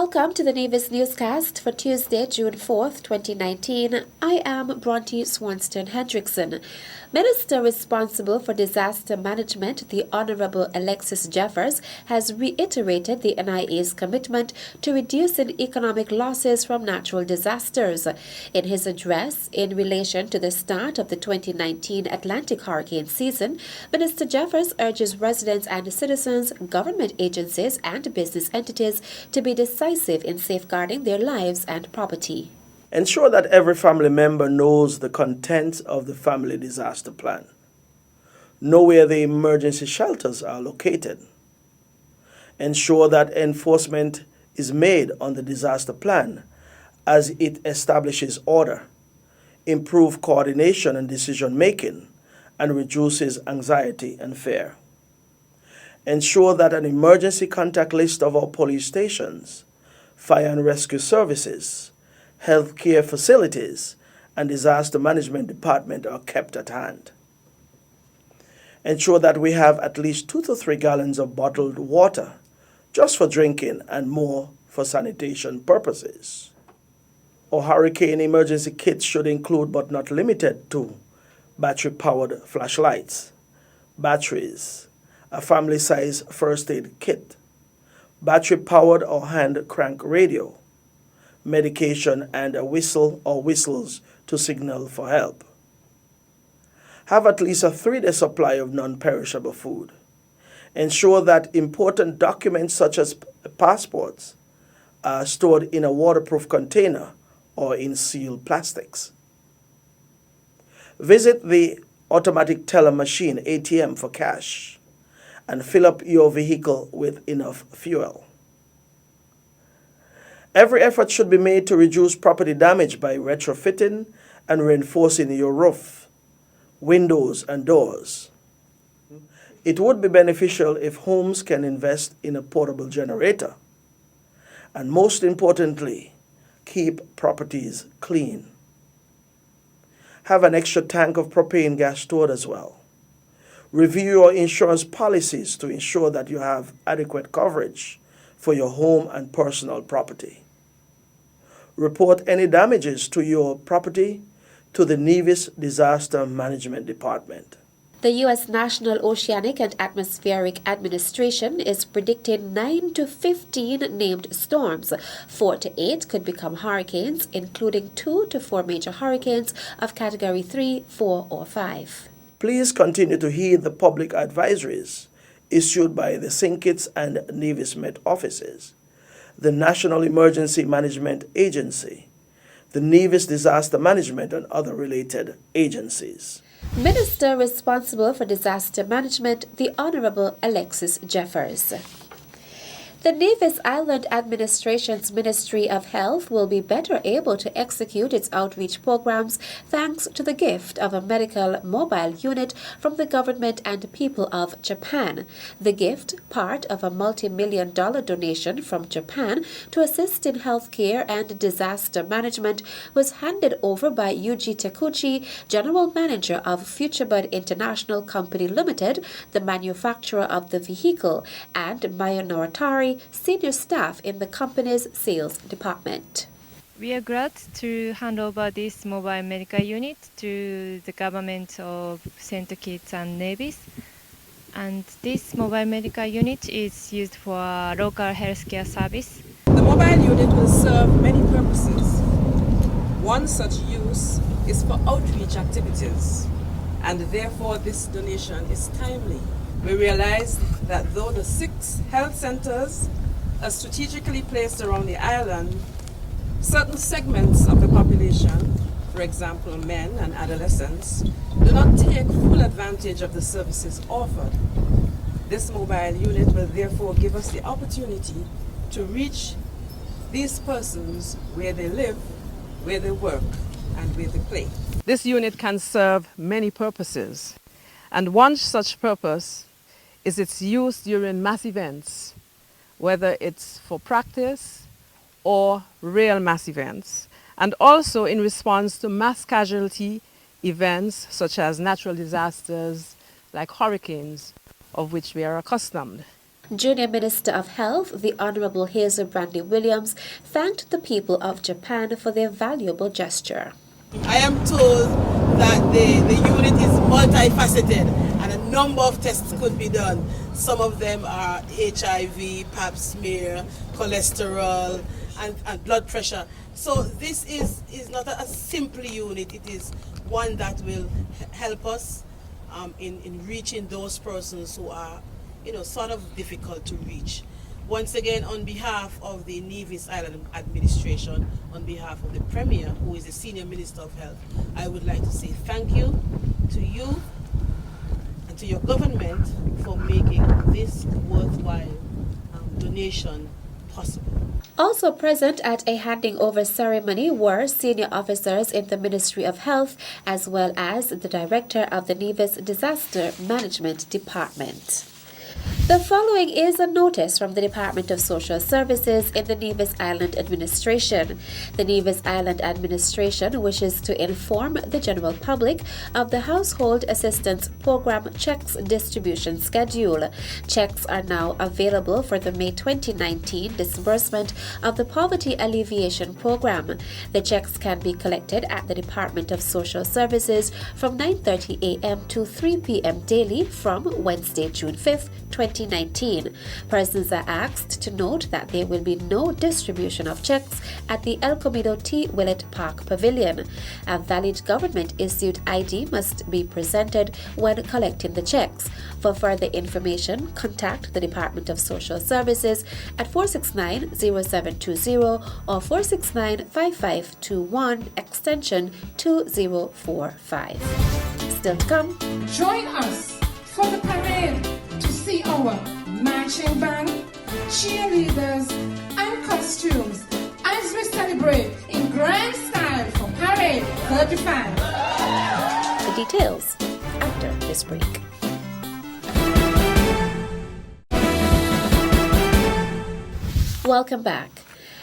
Welcome to the Nevis Newscast for Tuesday, June 4th, 2019. I am Bronte Swanston Hendrickson. Minister responsible for disaster management, the Honorable Alexis Jeffers, has reiterated the NIA's commitment to reducing economic losses from natural disasters. In his address in relation to the start of the 2019 Atlantic hurricane season, Minister Jeffers urges residents and citizens, government agencies, and business entities to be decisive in safeguarding their lives and property. Ensure that every family member knows the contents of the family disaster plan. Know where the emergency shelters are located. Ensure that enforcement is made on the disaster plan as it establishes order, improves coordination and decision making, and reduces anxiety and fear. Ensure that an emergency contact list of our police stations, fire and rescue services, healthcare facilities, and disaster management department are kept at hand. Ensure that we have at least 2 to 3 gallons of bottled water, just for drinking and more for sanitation purposes. Our hurricane emergency kits should include, but not limited to, battery-powered flashlights, batteries, a family-size first aid kit, battery-powered or hand-crank radio, medication, and a whistle or whistles to signal for help. Have at least a 3-day supply of non-perishable food. Ensure that important documents such as passports are stored in a waterproof container or in sealed plastics. Visit the automatic teller machine ATM for cash and fill up your vehicle with enough fuel. Every effort should be made to reduce property damage by retrofitting and reinforcing your roof, windows, and doors. It would be beneficial if homes can invest in a portable generator. And most importantly, keep properties clean. Have an extra tank of propane gas stored as well. Review your insurance policies to ensure that you have adequate coverage for your home and personal property. Report any damages to your property to the Nevis Disaster Management Department. The U.S. National Oceanic and Atmospheric Administration is predicting 9 to 15 named storms. 4 to 8 could become hurricanes, including 2 to 4 major hurricanes of Category 3, 4, or 5. Please continue to heed the public advisories issued by the St. Kitts and Nevis Met offices, the National Emergency Management Agency, the Nevis Disaster Management, and other related agencies. Minister responsible for disaster management, the Honorable Alexis Jeffers. The Nevis Island Administration's Ministry of Health will be better able to execute its outreach programs thanks to the gift of a medical mobile unit from the government and people of Japan. The gift, part of a multi-million-dollar donation from Japan to assist in healthcare and disaster management, was handed over by Yuji Takuchi, General Manager of Futurebird International Company Limited, the manufacturer of the vehicle, and Maya Noratari, senior staff in the company's sales department. We are glad to hand over this mobile medical unit to the government of St. Kitts and Nevis. And this mobile medical unit is used for local healthcare service. The mobile unit will serve many purposes. One such use is for outreach activities, and therefore this donation is timely. We realize that though the 6 health centers are strategically placed around the island, certain segments of the population, for example men and adolescents, do not take full advantage of the services offered. This mobile unit will therefore give us the opportunity to reach these persons where they live, where they work, and where they play. This unit can serve many purposes, and one such purpose is its use during mass events, whether it's for practice or real mass events, and also in response to mass casualty events such as natural disasters like hurricanes, of which we are accustomed. Junior Minister of Health, the Honorable Hazel Brandy Williams, thanked the people of Japan for their valuable gesture. I am told that the unit is multifaceted and a number of tests could be done. Some of them are HIV, pap smear, cholesterol, and blood pressure. So this is not a simple unit. It is one that will help us in reaching those persons who are, sort of difficult to reach. Once again, on behalf of the Nevis Island Administration, on behalf of the Premier, who is the Senior Minister of Health, I would like to say thank you to you and to your government for making this worthwhile donation possible. Also present at a handing over ceremony were senior officers in the Ministry of Health as well as the Director of the Nevis Disaster Management Department. The following is a notice from the Department of Social Services in the Nevis Island Administration. The Nevis Island Administration wishes to inform the general public of the Household Assistance Program checks distribution schedule. Checks are now available for the May 2019 disbursement of the Poverty Alleviation Program. The checks can be collected at the Department of Social Services from 9:30 a.m. to 3 p.m. daily from Wednesday, June 5th, 2019. Persons are asked to note that there will be no distribution of checks at the El Comido T. Willett Park Pavilion. A valid government-issued ID must be presented when collecting the checks. For further information, contact the Department of Social Services at 469-0720 or 469-5521 extension 2045. Still to come. Join us for the parade to see our marching band, cheerleaders, and costumes as we celebrate in grand style for Parade 35. The details after this break. Welcome back.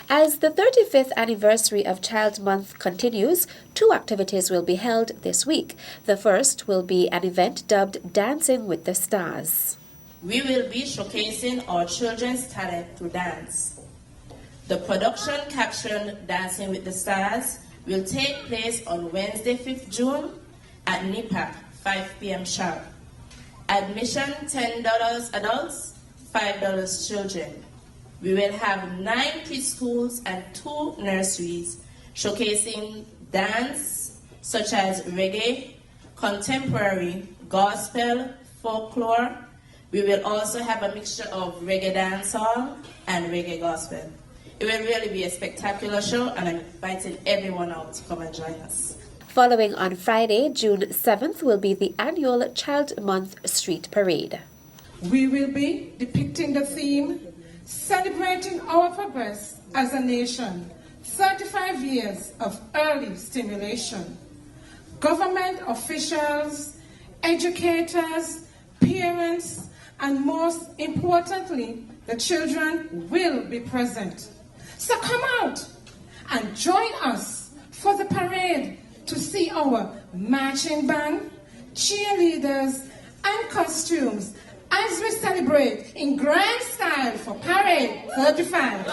As the 35th anniversary of Child Month continues, 2 activities will be held this week. The first will be an event dubbed Dancing with the Stars. We will be showcasing our children's talent to dance. The production captioned Dancing with the Stars will take place on Wednesday, 5th June at NIPAC, 5 p.m. sharp. Admission $10 adults, $5 children. We will have 9 preschools and 2 nurseries showcasing dance such as reggae, contemporary, gospel, folklore. We will also have a mixture of reggae dancehall and reggae gospel. It will really be a spectacular show, and I'm inviting everyone out to come and join us. Following on Friday, June 7th, will be the annual Child Month Street Parade. We will be depicting the theme, Celebrating Our Progress as a Nation, 35 years of early stimulation. Government officials, educators, parents, and most importantly, the children will be present. So come out and join us for the parade to see our marching band, cheerleaders, and costumes as we celebrate in grand style for Parade 35.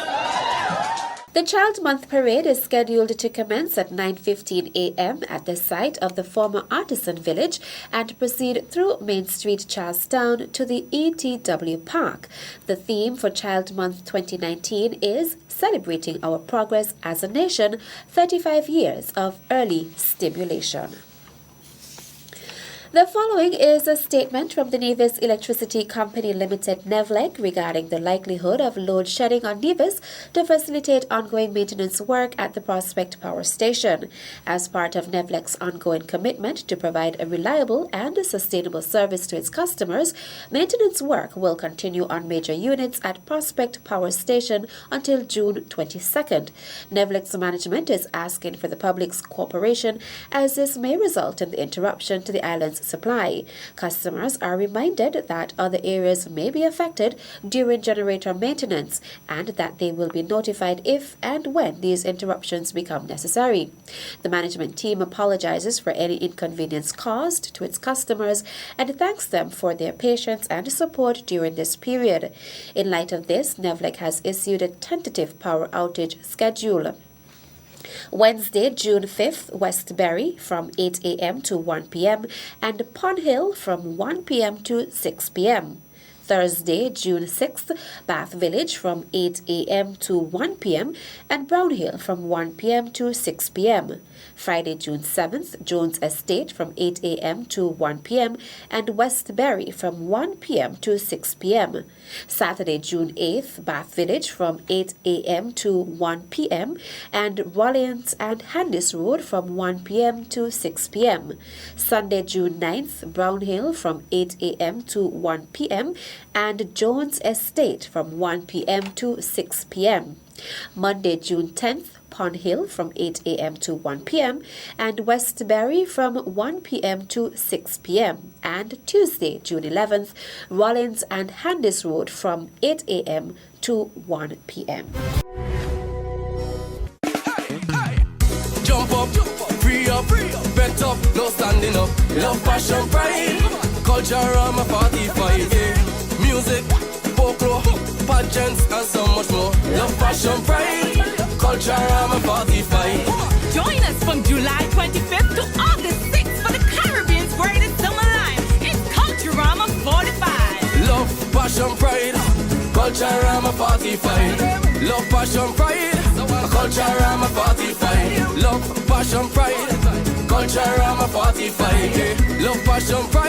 The Child Month Parade is scheduled to commence at 9:15 a.m. at the site of the former Artisan Village and proceed through Main Street, Charlestown to the ETW Park. The theme for Child Month 2019 is Celebrating Our Progress as a Nation, 35 Years of Early Stimulation. The following is a statement from the Nevis Electricity Company Limited NEVLEC regarding the likelihood of load shedding on Nevis to facilitate ongoing maintenance work at the Prospect Power Station. As part of NEVLEC's ongoing commitment to provide a reliable and sustainable service to its customers, maintenance work will continue on major units at Prospect Power Station until June 22nd. NEVLEC's management is asking for the public's cooperation as this may result in the interruption to the island's supply. Customers are reminded that other areas may be affected during generator maintenance and that they will be notified if and when these interruptions become necessary. The management team apologizes for any inconvenience caused to its customers and thanks them for their patience and support during this period. In light of this, NEVLEC has issued a tentative power outage schedule. Wednesday, June 5th, Westbury from 8 a.m. to 1 p.m. and Pond Hill from 1 p.m. to 6 p.m. Thursday, June 6th, Bath Village from 8 a.m. to 1 p.m. and Brown Hill from 1 p.m. to 6 p.m. Friday, June 7th, Jones Estate from 8 a.m. to 1 p.m. and Westbury from 1 p.m. to 6 p.m. Saturday, June 8th, Bath Village from 8 a.m. to 1 p.m. and Rollins and Handis Road from 1 p.m. to 6 p.m. Sunday, June 9th, Brown Hill from 8 a.m. to 1 p.m. and Jones Estate from 1 p.m. to 6 p.m. Monday, June 10th, Pond Hill from 8 a.m. to 1 p.m. and Westbury from 1 p.m. to 6 p.m. and Tuesday, June 11th, Rollins and Handis Road from 8 a.m. to 1 p.m. Jump up, free up, bet up, no standing up. Love, passion, pride, culture, I'm a 45, yeah. Music, folklore, pageants, and so much more. Love, passion, pride, culture, I'm a 45. Join us from July 25th to August 6th for the Caribbean's greatest summer line. It's Culturama 45. Love, passion, pride, culturama 45. Love, passion, pride, culturama 45. Love, passion, pride, culturama 45. Yeah. Love, passion, pride.